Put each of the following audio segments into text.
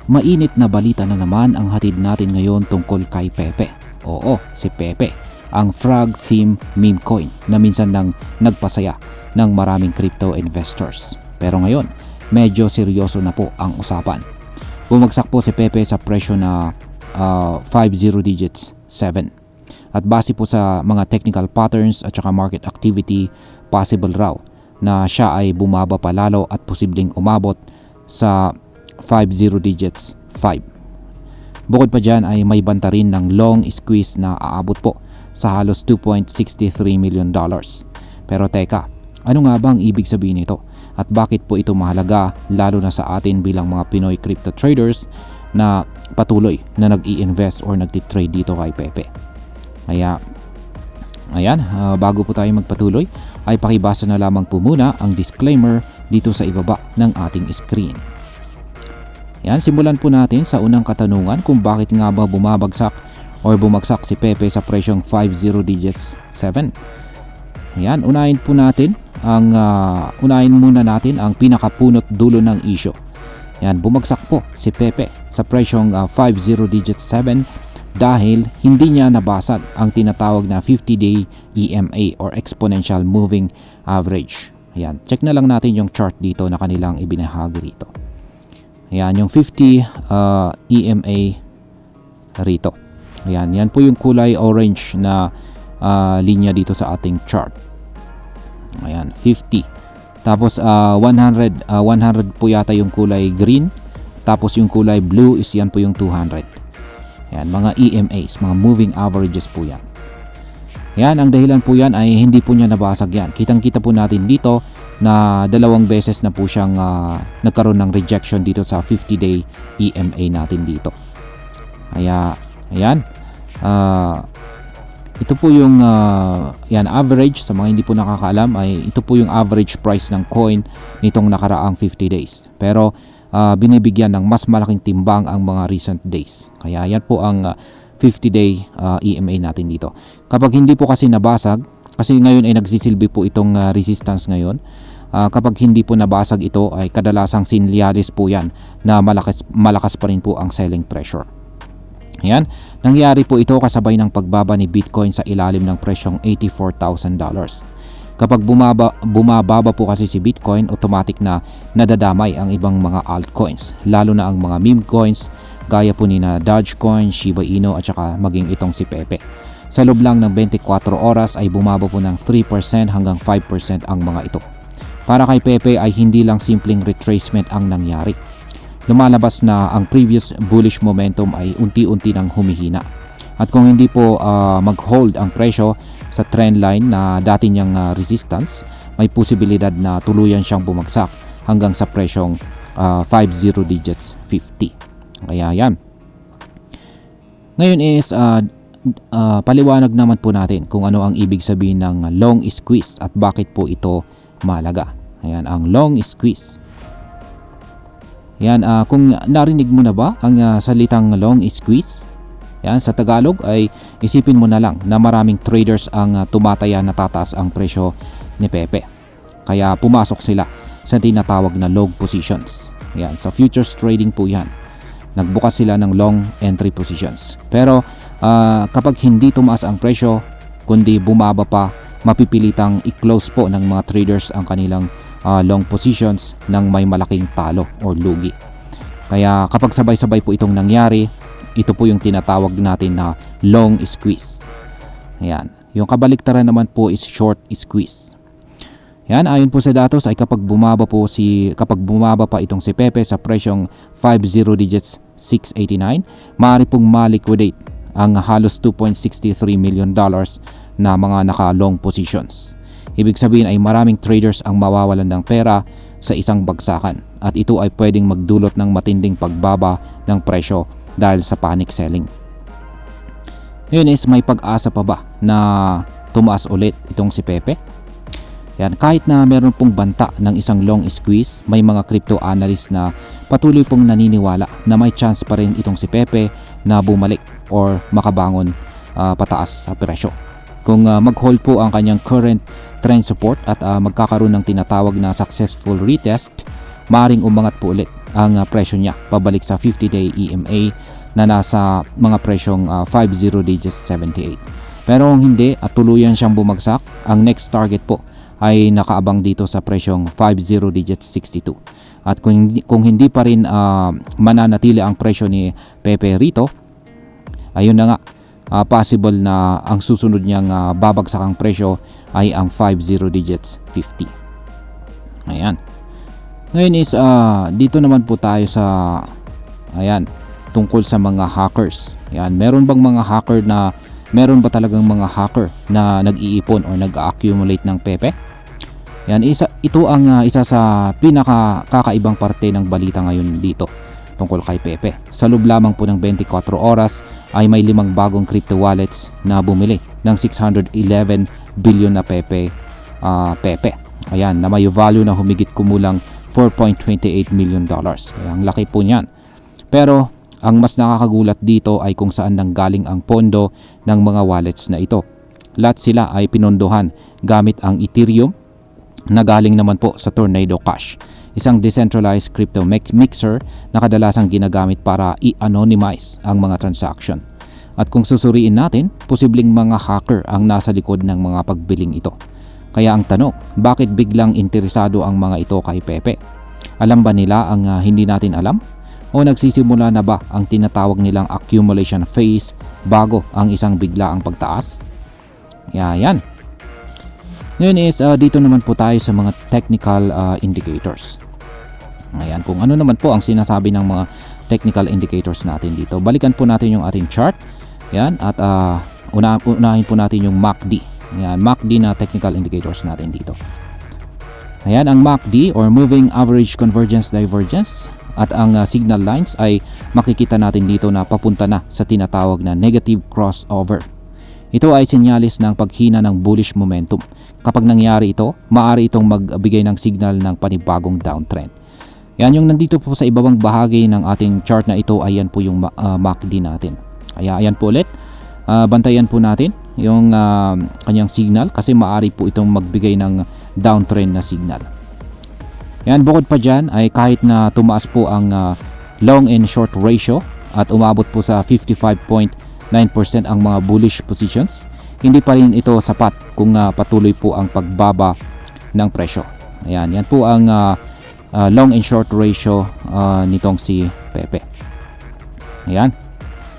Mainit na balita na naman ang hatid natin ngayon tungkol kay Pepe. Oo, si Pepe, ang frog theme meme coin na minsan nang nagpasaya ng maraming crypto investors. Pero ngayon, medyo seryoso na po ang usapan. Bumagsak po si Pepe sa presyo na 50 digits 7. At base po sa mga technical patterns at saka market activity, possible raw na siya ay bumaba pa lalo at posibleng umabot sa 50 digits 5. Bukod pa dyan ay may banta rin ng long squeeze na aabot po sa halos $2.63 million. Pero teka, ano nga bang ibig sabihin nito? At bakit po ito mahalaga lalo na sa atin bilang mga Pinoy crypto traders na patuloy na nag-i-invest or nagtitrade dito kay Pepe? Kaya, ayan, bago po tayo magpatuloy ay pakibasa na lamang po muna ang disclaimer dito sa ibaba ng ating screen. Yan, simulan po natin sa unang katanungan kung bakit nga ba bumabagsak or bumagsak si Pepe sa presyong 50 digits 7. Yan, unahin muna natin ang pinakapunot dulo ng issue. Yan, bumagsak po si Pepe sa presyong 50 digits 7 dahil hindi niya nabasag ang tinatawag na 50-day EMA or exponential moving average. Yan, check na lang natin yung chart dito na kanilang ibinahagi rito. Ayan, yung 50 EMA rito. Ayan, yan po yung kulay orange na linya dito sa ating chart. Ayan, 50. Tapos 100 po yata yung kulay green. Tapos yung kulay blue is yan po yung 200. Ayan, mga EMAs, mga moving averages po yan. Ayan, ang dahilan po yan ay hindi po niya nabasag yan. Kitang-kita po natin dito na 2 beses na po siyang nagkaroon ng rejection dito sa 50-day EMA natin dito. Kaya, ayan. Ito po yung yan, average. Sa mga hindi po nakakaalam ay ito po yung average price ng coin nitong nakaraang 50 days. Pero binibigyan ng mas malaking timbang ang mga recent days. Kaya yan po ang 50-day EMA natin dito. Kapag hindi po kasi nabasag, kasi ngayon ay nagsisilbi po itong resistance ngayon. Kapag hindi po nabasag ito ay kadalasang sinyalis po yan na malakas pa rin po ang selling pressure. Ayan, nangyari po ito kasabay ng pagbaba ni Bitcoin sa ilalim ng presyong $84,000. Kapag bumababa po kasi si Bitcoin, automatic na nadadamay ang ibang mga altcoins, lalo na ang mga meme coins gaya po ni na Dogecoin, Shiba Inu at saka maging itong si Pepe. Sa loob lang ng 24 oras ay bumaba po ng 3% hanggang 5% ang mga ito. Para kay Pepe ay hindi lang simpleng retracement ang nangyari. Lumalabas na ang previous bullish momentum ay unti-unti nang humihina. At kung hindi po mag-hold ang presyo sa trend line na dati niyang resistance, may posibilidad na tuluyan siyang bumagsak hanggang sa presyong 50 digits 50. Kaya yan. Ngayon is paliwanag naman po natin kung ano ang ibig sabihin ng long squeeze at bakit po ito mahalaga. Ayan, ang long squeeze. Yan, kung narinig mo na ba ang salitang long squeeze? Yan, sa Tagalog ay isipin mo na lang na maraming traders ang tumataya na tataas ang presyo ni Pepe. Kaya pumasok sila sa tinatawag na long positions. Yan, sa futures trading po yan. Nagbukas sila ng long entry positions. Pero kapag hindi tumaas ang presyo, kundi bumaba pa, mapipilitang i-close po ng mga traders ang kanilang long positions ng may malaking talo or lugi. Kaya kapag sabay-sabay po itong nangyari, ito po yung tinatawag natin na long squeeze. Ayan. Yung kabaliktaran naman po is short squeeze. Yan, ayon po sa datos ay kapag bumaba pa itong si Pepe sa presyong 50 digits 689, maaari pong ma-liquidate ang halos $2.63 million na mga naka-long positions. Ibig sabihin ay maraming traders ang mawawalan ng pera sa isang bagsakan at ito ay pwedeng magdulot ng matinding pagbaba ng presyo dahil sa panic selling. Ngayon is may pag-asa pa ba na tumaas ulit itong si Pepe? Yan, kahit na meron pong banta ng isang long squeeze, may mga crypto analyst na patuloy pong naniniwala na may chance pa rin itong si Pepe na bumalik or makabangon pataas sa presyo. Kung mag-hold po ang kanyang current trend support at magkakaroon ng tinatawag na successful retest, maaaring umangat po ulit ang presyo niya pabalik sa 50-day EMA na nasa mga presyong 50 digits 78. Pero kung hindi at tuluyan siyang bumagsak, ang next target po ay nakaabang dito sa presyong 50 digits 62. At kung hindi pa rin mananatili ang presyo ni Pepe rito, ayun na nga, possible na ang susunod niyang babagsakang presyo ay ang 50 digits 50. Ayan. Ngayon is dito naman po tayo sa tungkol sa mga hackers. Ayan, meron ba talagang mga hacker na nag-iipon or nag-accumulate ng Pepe? Yan, ito ang isa sa pinakakakaibang parte ng balita ngayon dito tungkol kay Pepe. Sa loob lamang po ng 24 oras ay may 5 bagong crypto wallets na bumili ng 611 billion na Pepe. Ayan, na may value na humigit kumulang $4.28 million. Kaya ang laki po niyan. Pero ang mas nakakagulat dito ay kung saan nanggaling ang pondo ng mga wallets na ito. Lahat sila ay pinondohan gamit ang Ethereum na galing naman po sa Tornado Cash, isang decentralized crypto mixer na kadalasang ginagamit para i-anonymize ang mga transaction. At kung susuriin natin, posibleng mga hacker ang nasa likod ng mga pagbiling ito. Kaya ang tanong, bakit biglang interesado ang mga ito kay Pepe? Alam ba nila ang hindi natin alam? O nagsisimula na ba ang tinatawag nilang accumulation phase bago ang isang biglaang pagtaas? Yan. Ngayon is dito naman po tayo sa mga technical indicators. Ayan, kung ano naman po ang sinasabi ng mga technical indicators natin dito. Balikan po natin yung ating chart. Yan, at unahin po natin yung MACD. Ayan, MACD na technical indicators natin dito. Ayan, ang MACD or Moving Average Convergence Divergence. At ang signal lines ay makikita natin dito na papunta na sa tinatawag na negative crossover. Ito ay senyalis ng paghina ng bullish momentum. Kapag nangyari ito, maaari itong magbigay ng signal ng panibagong downtrend. Yan yung nandito po sa ibabang bahagi ng ating chart na ito, ayan po yung MACD natin. Kaya ayan po ulit, bantayan po natin yung kanyang signal kasi maaari po itong magbigay ng downtrend na signal. Yan, bukod pa dyan ay kahit na tumaas po ang long and short ratio at umabot po sa 55.9% ang mga bullish positions, hindi pa rin ito sapat kung patuloy po ang pagbaba ng presyo. Ayan, yan po ang long and short ratio nitong si Pepe. Ayan.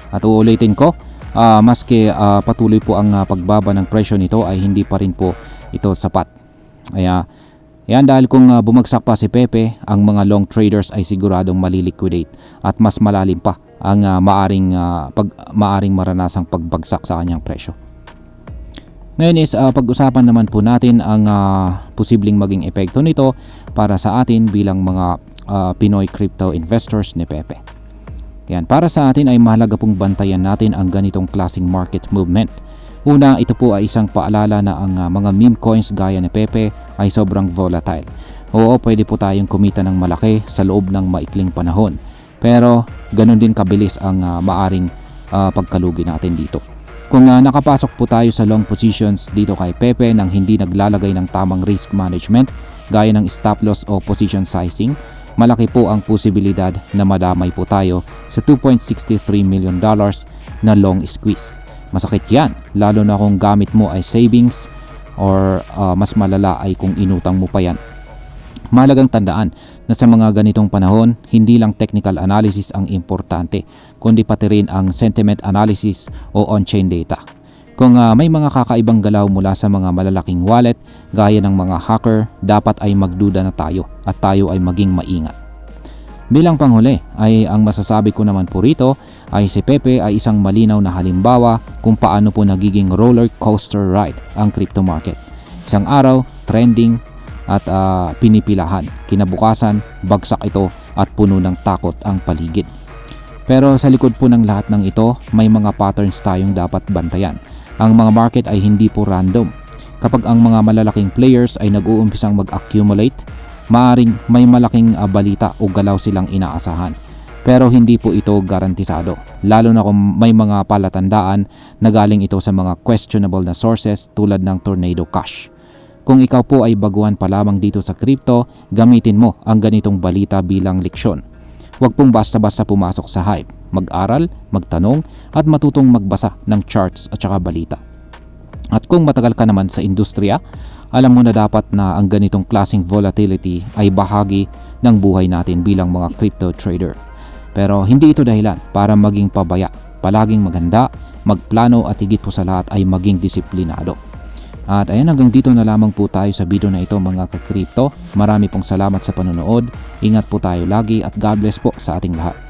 At uulitin ko, maski patuloy po ang pagbaba ng presyo nito ay hindi pa rin po ito sapat. Yan dahil kung bumagsak pa si Pepe, ang mga long traders ay siguradong maliliquidate at mas malalim pa ang maaring maranasang pagbagsak sa kanyang presyo. Ngayon is pag-usapan naman po natin ang posibleng maging epekto nito para sa atin bilang mga Pinoy crypto investors ni Pepe. Yan, para sa atin ay mahalaga pong bantayan natin ang ganitong klaseng market movement. Una, ito po ay isang paalala na ang mga meme coins gaya ni Pepe ay sobrang volatile. Oo, pwede po tayong kumita ng malaki sa loob ng maikling panahon. Pero ganun din kabilis ang maaring pagkalugi natin dito. Kung nakapasok po tayo sa long positions dito kay Pepe nang hindi naglalagay ng tamang risk management gaya ng stop loss o position sizing, malaki po ang posibilidad na madamay po tayo sa $2.63 million na long squeeze. Masakit yan, lalo na kung gamit mo ay savings or mas malala ay kung inutang mo pa yan. Mahalagang tandaan na sa mga ganitong panahon, hindi lang technical analysis ang importante, kundi pati rin ang sentiment analysis o on-chain data. Kung may mga kakaibang galaw mula sa mga malalaking wallet gaya ng mga hacker, dapat ay magduda na tayo at tayo ay maging maingat. Bilang panghuli ay ang masasabi ko naman po rito ay si Pepe ay isang malinaw na halimbawa kung paano po nagiging roller coaster ride ang crypto market. Isang araw, trending at pinipilahan. Kinabukasan, bagsak ito at puno ng takot ang paligid. Pero sa likod po ng lahat ng ito, may mga patterns tayong dapat bantayan. Ang mga market ay hindi po random. Kapag ang mga malalaking players ay nag-uumpisang mag-accumulate, maaring may malaking balita o galaw silang inaasahan. Pero hindi po ito garantisado, lalo na kung may mga palatandaan na galing ito sa mga questionable na sources tulad ng Tornado Cash. Kung ikaw po ay baguhan pa lamang dito sa crypto, gamitin mo ang ganitong balita bilang leksyon. Huwag pong basta-basta pumasok sa hype. Mag-aral, magtanong at matutong magbasa ng charts at saka balita. At kung matagal ka naman sa industriya, alam mo na dapat na ang ganitong klaseng volatility ay bahagi ng buhay natin bilang mga crypto trader. Pero hindi ito dahilan para maging pabaya. Palaging maghanda, magplano at higit po sa lahat ay maging disiplinado. At ayan, hanggang dito na lamang po tayo sa video na ito mga ka-crypto. Marami pong salamat sa panonood. Ingat po tayo lagi at God bless po sa ating lahat.